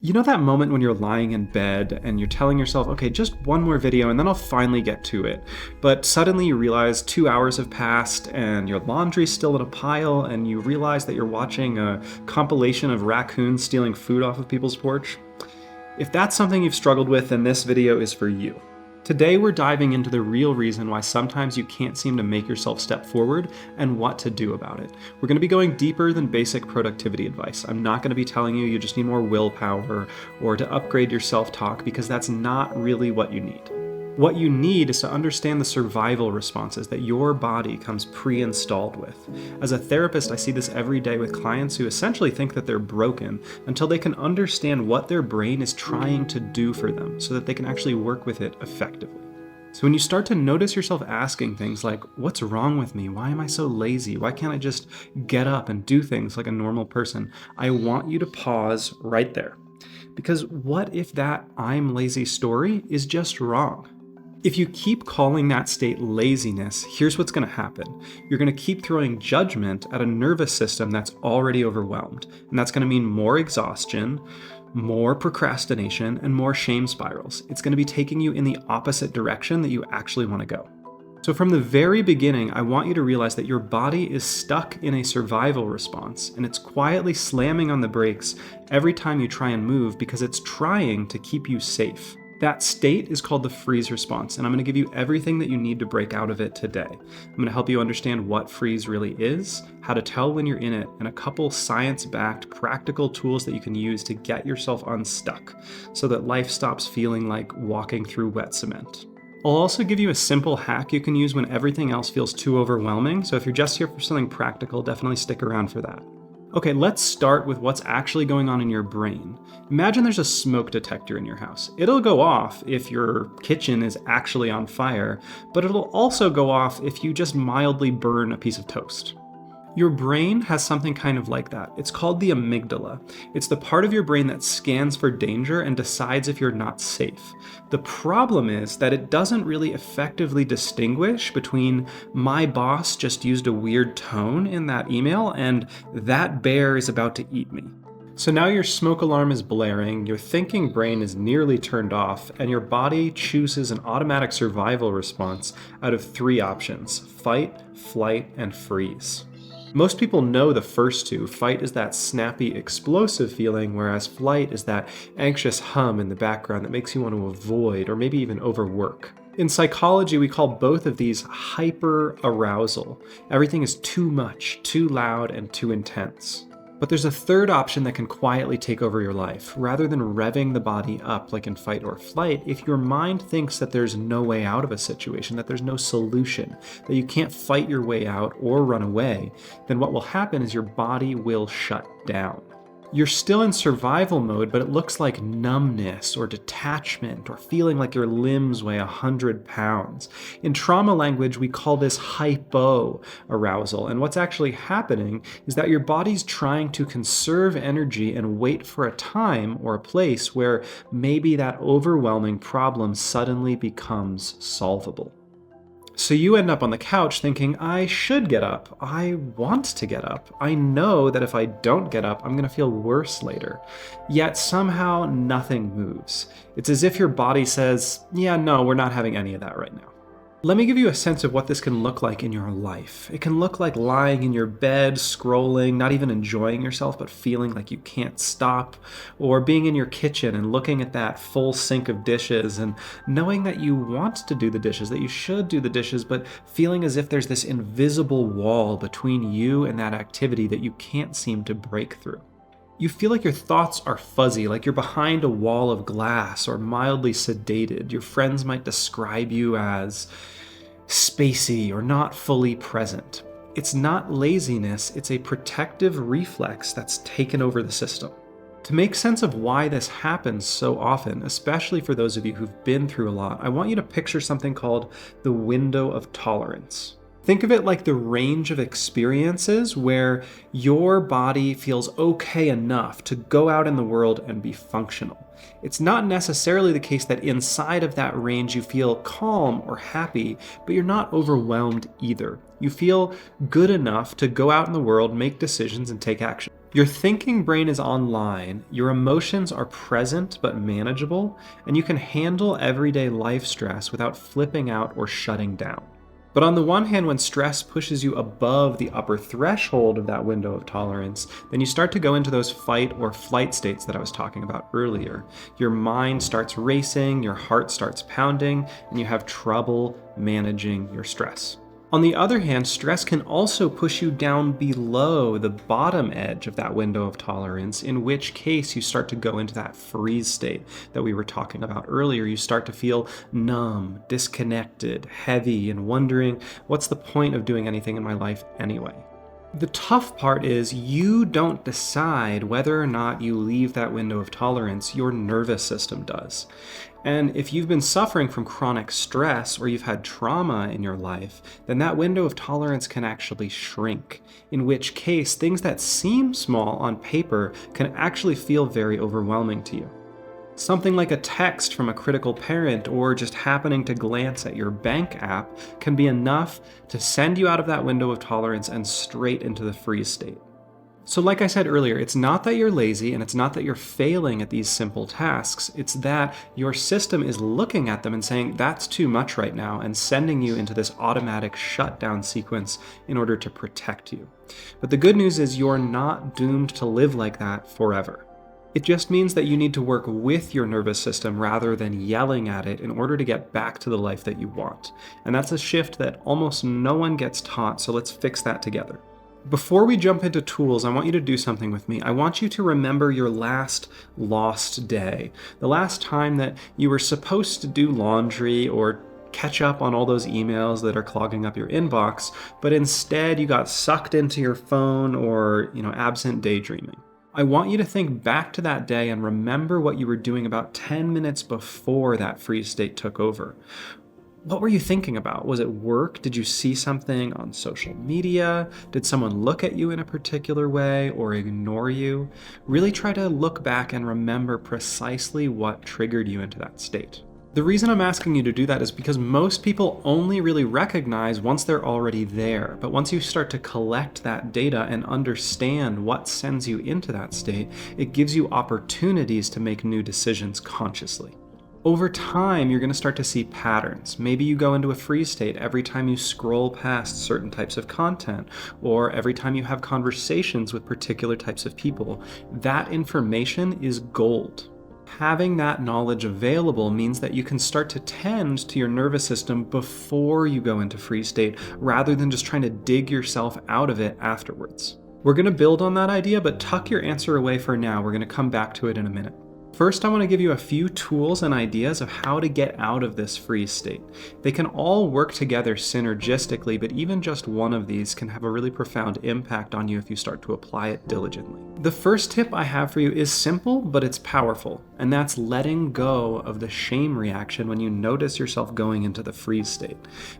You know that moment when you're lying in bed and you're telling yourself, okay, just one more video and then I'll finally get to it. But suddenly you realize 2 hours have passed and your laundry's still in a pile and you realize that you're watching a compilation of raccoons stealing food off of people's porch? If that's something you've struggled with, then this video is for you. Today we're diving into the real reason why sometimes you can't seem to make yourself step forward and what to do about it. We're going to be going deeper than basic productivity advice. I'm not going to be telling you just need more willpower or to upgrade your self-talk, because that's not really what you need. What you need is to understand the survival responses that your body comes pre-installed with. As a therapist, I see this every day with clients who essentially think that they're broken until they can understand what their brain is trying to do for them so that they can actually work with it effectively. So when you start to notice yourself asking things like, what's wrong with me? Why am I so lazy? Why can't I just get up and do things like a normal person? I want you to pause right there. Because what if that I'm lazy story is just wrong? If you keep calling that state laziness, here's what's going to happen. You're going to keep throwing judgment at a nervous system that's already overwhelmed. And that's going to mean more exhaustion, more procrastination, and more shame spirals. It's going to be taking you in the opposite direction that you actually want to go. So from the very beginning, I want you to realize that your body is stuck in a survival response, and it's quietly slamming on the brakes every time you try and move because it's trying to keep you safe. That state is called the freeze response, and I'm going to give you everything that you need to break out of it today. I'm going to help you understand what freeze really is, how to tell when you're in it, and a couple science-backed practical tools that you can use to get yourself unstuck so that life stops feeling like walking through wet cement. I'll also give you a simple hack you can use when everything else feels too overwhelming, so if you're just here for something practical, definitely stick around for that. Okay, let's start with what's actually going on in your brain. Imagine there's a smoke detector in your house. It'll go off if your kitchen is actually on fire, but it'll also go off if you just mildly burn a piece of toast. Your brain has something kind of like that. It's called the amygdala. It's the part of your brain that scans for danger and decides if you're not safe. The problem is that it doesn't really effectively distinguish between my boss just used a weird tone in that email and that bear is about to eat me. So now your smoke alarm is blaring, your thinking brain is nearly turned off, and your body chooses an automatic survival response out of 3 options: fight, flight, and freeze. Most people know the first two. Fight is that snappy, explosive feeling, whereas flight is that anxious hum in the background that makes you want to avoid or maybe even overwork. In psychology, we call both of these hyperarousal. Everything is too much, too loud, and too intense. But there's a third option that can quietly take over your life. Rather than revving the body up like in fight or flight, if your mind thinks that there's no way out of a situation, that there's no solution, that you can't fight your way out or run away, then what will happen is your body will shut down. You're still in survival mode, but it looks like numbness or detachment or feeling like your limbs weigh 100 pounds. In trauma language, we call this hypoarousal. And what's actually happening is that your body's trying to conserve energy and wait for a time or a place where maybe that overwhelming problem suddenly becomes solvable. So you end up on the couch thinking, I should get up. I want to get up. I know that if I don't get up, I'm going to feel worse later. Yet somehow nothing moves. It's as if your body says, yeah, no, we're not having any of that right now. Let me give you a sense of what this can look like in your life. It can look like lying in your bed, scrolling, not even enjoying yourself, but feeling like you can't stop, or being in your kitchen and looking at that full sink of dishes and knowing that you want to do the dishes, that you should do the dishes, but feeling as if there's this invisible wall between you and that activity that you can't seem to break through. You feel like your thoughts are fuzzy, like you're behind a wall of glass or mildly sedated. Your friends might describe you as spacey or not fully present. It's not laziness, it's a protective reflex that's taken over the system. To make sense of why this happens so often, especially for those of you who've been through a lot, I want you to picture something called the window of tolerance. Think of it like the range of experiences where your body feels okay enough to go out in the world and be functional. It's not necessarily the case that inside of that range you feel calm or happy, but you're not overwhelmed either. You feel good enough to go out in the world, make decisions, and take action. Your thinking brain is online, your emotions are present but manageable, and you can handle everyday life stress without flipping out or shutting down. But on the one hand, when stress pushes you above the upper threshold of that window of tolerance, then you start to go into those fight or flight states that I was talking about earlier. Your mind starts racing, your heart starts pounding, and you have trouble managing your stress. On the other hand, stress can also push you down below the bottom edge of that window of tolerance, in which case you start to go into that freeze state that we were talking about earlier. You start to feel numb, disconnected, heavy, and wondering, what's the point of doing anything in my life anyway? The tough part is you don't decide whether or not you leave that window of tolerance, your nervous system does. And if you've been suffering from chronic stress or you've had trauma in your life, then that window of tolerance can actually shrink, in which case things that seem small on paper can actually feel very overwhelming to you. Something like a text from a critical parent or just happening to glance at your bank app can be enough to send you out of that window of tolerance and straight into the freeze state. So like I said earlier, it's not that you're lazy and it's not that you're failing at these simple tasks, it's that your system is looking at them and saying, that's too much right now, and sending you into this automatic shutdown sequence in order to protect you. But the good news is you're not doomed to live like that forever. It just means that you need to work with your nervous system rather than yelling at it in order to get back to the life that you want. And that's a shift that almost no one gets taught, so let's fix that together. Before we jump into tools, I want you to do something with me. I want you to remember your last lost day. The last time that you were supposed to do laundry or catch up on all those emails that are clogging up your inbox, but instead you got sucked into your phone or, absent daydreaming. I want you to think back to that day and remember what you were doing about 10 minutes before that freeze state took over. What were you thinking about? Was it work? Did you see something on social media? Did someone look at you in a particular way or ignore you? Really try to look back and remember precisely what triggered you into that state. The reason I'm asking you to do that is because most people only really recognize once they're already there. But once you start to collect that data and understand what sends you into that state, it gives you opportunities to make new decisions consciously. Over time, you're going to start to see patterns. Maybe you go into a freeze state every time you scroll past certain types of content, or every time you have conversations with particular types of people. That information is gold. Having that knowledge available means that you can start to tend to your nervous system before you go into freeze state, rather than just trying to dig yourself out of it afterwards. We're going to build on that idea, but tuck your answer away for now. We're going to come back to it in a minute. First, I want to give you a few tools and ideas of how to get out of this freeze state. They can all work together synergistically, but even just one of these can have a really profound impact on you if you start to apply it diligently. The first tip I have for you is simple, but it's powerful, and that's letting go of the shame reaction when you notice yourself going into the freeze state.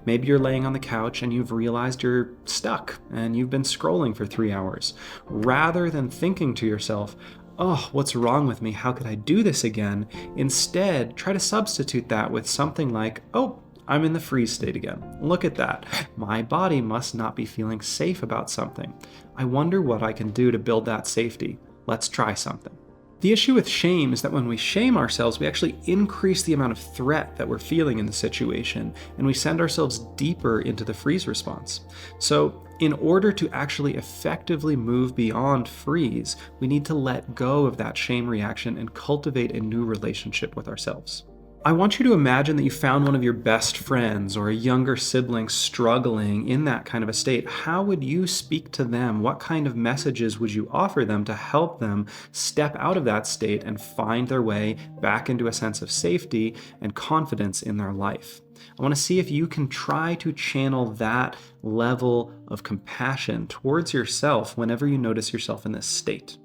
Maybe you're laying on the couch and you've realized you're stuck and you've been scrolling for 3 hours. Rather than thinking to yourself, oh, what's wrong with me? How could I do this again? Instead, try to substitute that with something like, oh, I'm in the freeze state again. Look at that. My body must not be feeling safe about something. I wonder what I can do to build that safety. Let's try something. The issue with shame is that when we shame ourselves, we actually increase the amount of threat that we're feeling in the situation, and we send ourselves deeper into the freeze response. So, in order to actually effectively move beyond freeze, we need to let go of that shame reaction and cultivate a new relationship with ourselves. I want you to imagine that you found one of your best friends or a younger sibling struggling in that kind of a state. How would you speak to them? What kind of messages would you offer them to help them step out of that state and find their way back into a sense of safety and confidence in their life? I want to see if you can try to channel that level of compassion towards yourself whenever you notice yourself in this state.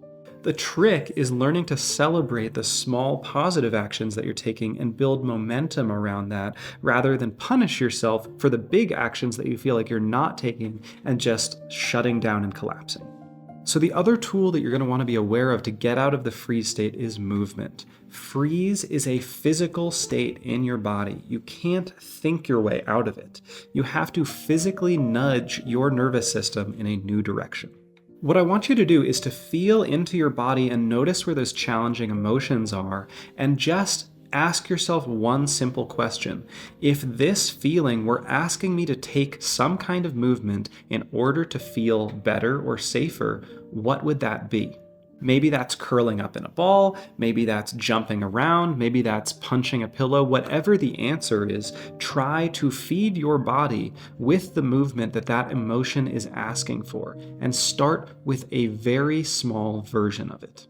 The trick is learning to celebrate the small positive actions that you're taking and build momentum around that rather than punish yourself for the big actions that you feel like you're not taking and just shutting down and collapsing. So the other tool that you're going to want to be aware of to get out of the freeze state is movement. Freeze is a physical state in your body. You can't think your way out of it. You have to physically nudge your nervous system in a new direction. What I want you to do is to feel into your body and notice where those challenging emotions are, and just ask yourself one simple question. If this feeling were asking me to take some kind of movement in order to feel better or safer, what would that be? Maybe that's curling up in a ball, maybe that's jumping around, maybe that's punching a pillow. Whatever the answer is, try to feed your body with the movement that that emotion is asking for, and start with a very small version of it.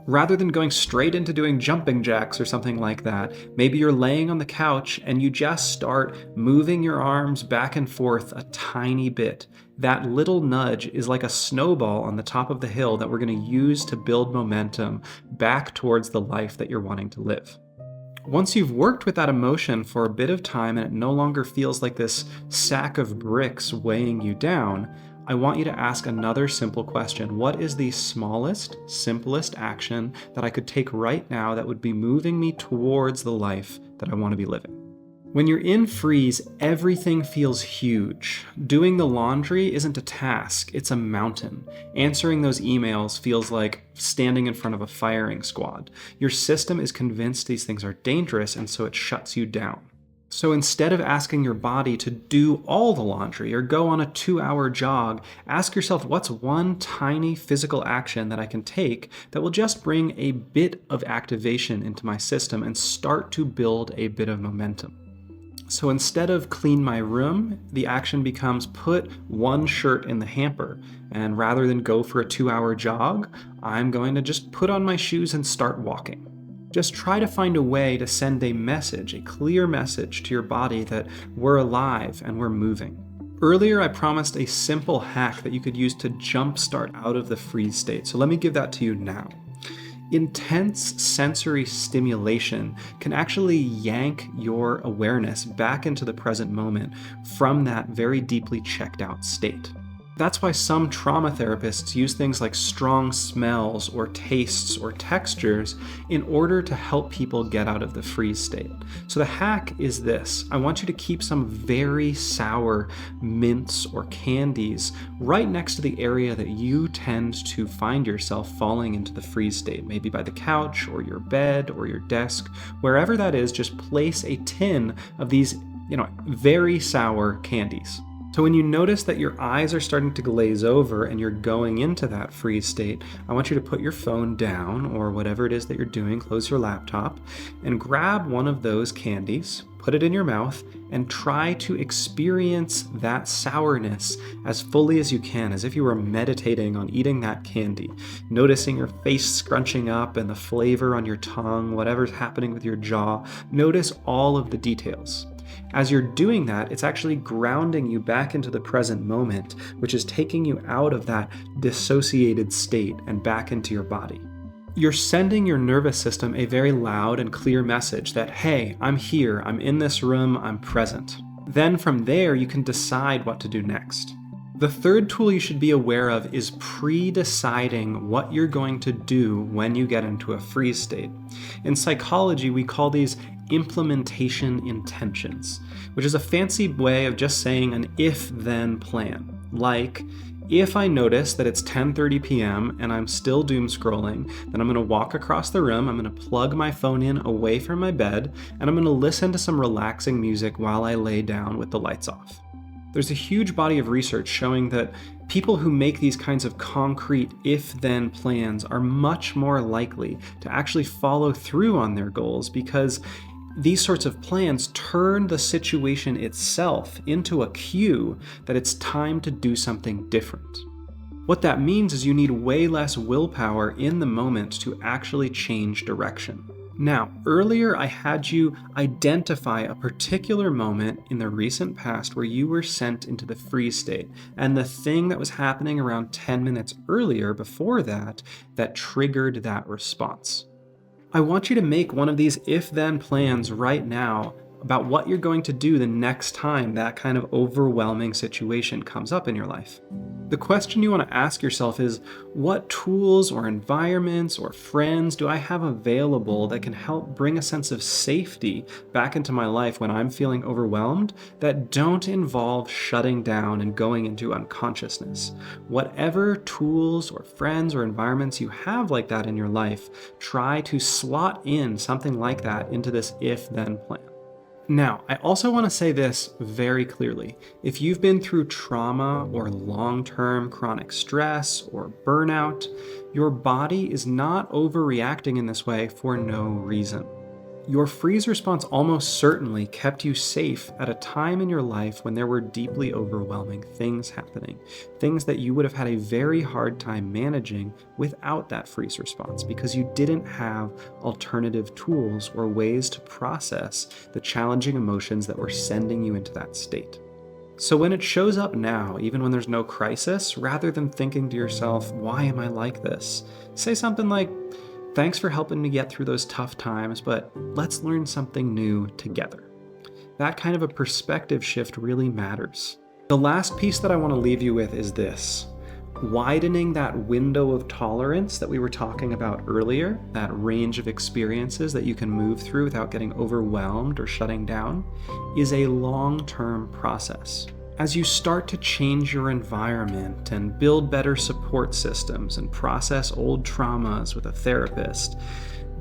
Rather than going straight into doing jumping jacks or something like that, maybe you're laying on the couch and you just start moving your arms back and forth a tiny bit. That little nudge is like a snowball on the top of the hill that we're going to use to build momentum back towards the life that you're wanting to live. Once you've worked with that emotion for a bit of time and it no longer feels like this sack of bricks weighing you down, I want you to ask another simple question. What is the smallest, simplest action that I could take right now that would be moving me towards the life that I want to be living? When you're in freeze, everything feels huge. Doing the laundry isn't a task, it's a mountain. Answering those emails feels like standing in front of a firing squad. Your system is convinced these things are dangerous, and so it shuts you down. So instead of asking your body to do all the laundry or go on a 2-hour jog, ask yourself, what's one tiny physical action that I can take that will just bring a bit of activation into my system and start to build a bit of momentum? So instead of clean my room, the action becomes put one shirt in the hamper. And rather than go for a 2-hour jog, I'm going to just put on my shoes and start walking. Just try to find a way to send a message, a clear message to your body that we're alive and we're moving. Earlier, I promised a simple hack that you could use to jumpstart out of the freeze state. So let me give that to you now. Intense sensory stimulation can actually yank your awareness back into the present moment from that very deeply checked out state. That's why some trauma therapists use things like strong smells or tastes or textures in order to help people get out of the freeze state. So the hack is this. I want you to keep some very sour mints or candies right next to the area that you tend to find yourself falling into the freeze state, maybe by the couch or your bed or your desk. Wherever that is, just place a tin of these, very sour candies. So when you notice that your eyes are starting to glaze over and you're going into that freeze state, I want you to put your phone down or whatever it is that you're doing, close your laptop, and grab one of those candies, put it in your mouth, and try to experience that sourness as fully as you can, as if you were meditating on eating that candy, noticing your face scrunching up and the flavor on your tongue, whatever's happening with your jaw. Notice all of the details. As you're doing that, it's actually grounding you back into the present moment, which is taking you out of that dissociated state and back into your body. You're sending your nervous system a very loud and clear message that, hey, I'm here, I'm in this room, I'm present. Then from there, you can decide what to do next. The third tool you should be aware of is pre-deciding what you're going to do when you get into a freeze state. In psychology, we call these implementation intentions, which is a fancy way of just saying an if-then plan. Like, if I notice that it's 10:30 p.m. and I'm still doom scrolling, then I'm going to walk across the room, I'm going to plug my phone in away from my bed, and I'm going to listen to some relaxing music while I lay down with the lights off. There's a huge body of research showing that people who make these kinds of concrete if-then plans are much more likely to actually follow through on their goals, because these sorts of plans turn the situation itself into a cue that it's time to do something different. What that means is you need way less willpower in the moment to actually change direction. Now, earlier I had you identify a particular moment in the recent past where you were sent into the freeze state, and the thing that was happening around 10 minutes earlier before that triggered that response. I want you to make one of these if-then plans right now about what you're going to do the next time that kind of overwhelming situation comes up in your life. The question you want to ask yourself is, what tools or environments or friends do I have available that can help bring a sense of safety back into my life when I'm feeling overwhelmed that don't involve shutting down and going into unconsciousness? Whatever tools or friends or environments you have like that in your life, try to slot in something like that into this if-then plan. Now, I also want to say this very clearly. If you've been through trauma or long-term chronic stress or burnout, your body is not overreacting in this way for no reason. Your freeze response almost certainly kept you safe at a time in your life when there were deeply overwhelming things happening, things that you would have had a very hard time managing without that freeze response because you didn't have alternative tools or ways to process the challenging emotions that were sending you into that state. So when it shows up now, even when there's no crisis, rather than thinking to yourself, why am I like this? Say something like, thanks for helping me get through those tough times, but let's learn something new together. That kind of a perspective shift really matters. The last piece that I want to leave you with is this. Widening that window of tolerance that we were talking about earlier, that range of experiences that you can move through without getting overwhelmed or shutting down, is a long-term process. As you start to change your environment and build better support systems and process old traumas with a therapist,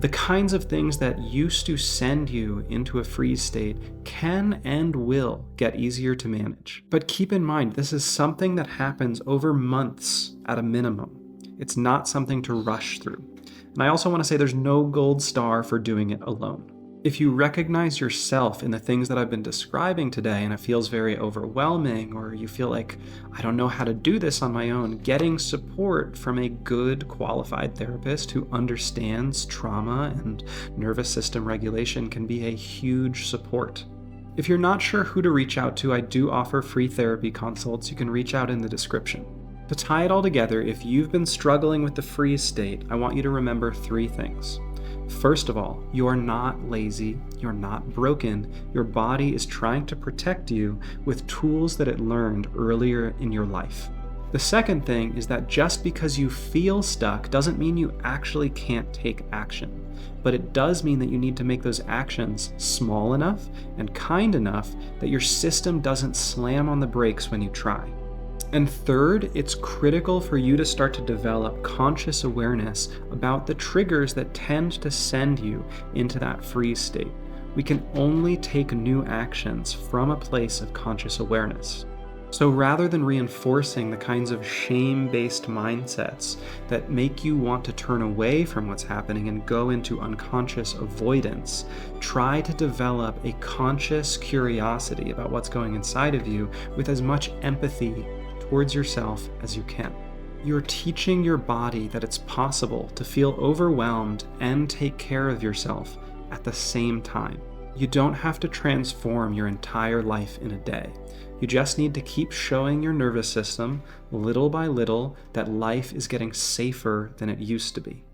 the kinds of things that used to send you into a freeze state can and will get easier to manage. But keep in mind, this is something that happens over months at a minimum. It's not something to rush through. And I also want to say there's no gold star for doing it alone. If you recognize yourself in the things that I've been describing today and it feels very overwhelming, or you feel like, I don't know how to do this on my own, getting support from a good, qualified therapist who understands trauma and nervous system regulation can be a huge support. If you're not sure who to reach out to, I do offer free therapy consults. You can reach out in the description. To tie it all together, if you've been struggling with the freeze state, I want you to remember 3 things. First of all, you are not lazy, you're not broken, your body is trying to protect you with tools that it learned earlier in your life. The second thing is that just because you feel stuck doesn't mean you actually can't take action, but it does mean that you need to make those actions small enough and kind enough that your system doesn't slam on the brakes when you try. And third, it's critical for you to start to develop conscious awareness about the triggers that tend to send you into that freeze state. We can only take new actions from a place of conscious awareness. So rather than reinforcing the kinds of shame-based mindsets that make you want to turn away from what's happening and go into unconscious avoidance, try to develop a conscious curiosity about what's going inside of you with as much empathy towards yourself as you can. You're teaching your body that it's possible to feel overwhelmed and take care of yourself at the same time. You don't have to transform your entire life in a day. You just need to keep showing your nervous system, little by little, that life is getting safer than it used to be.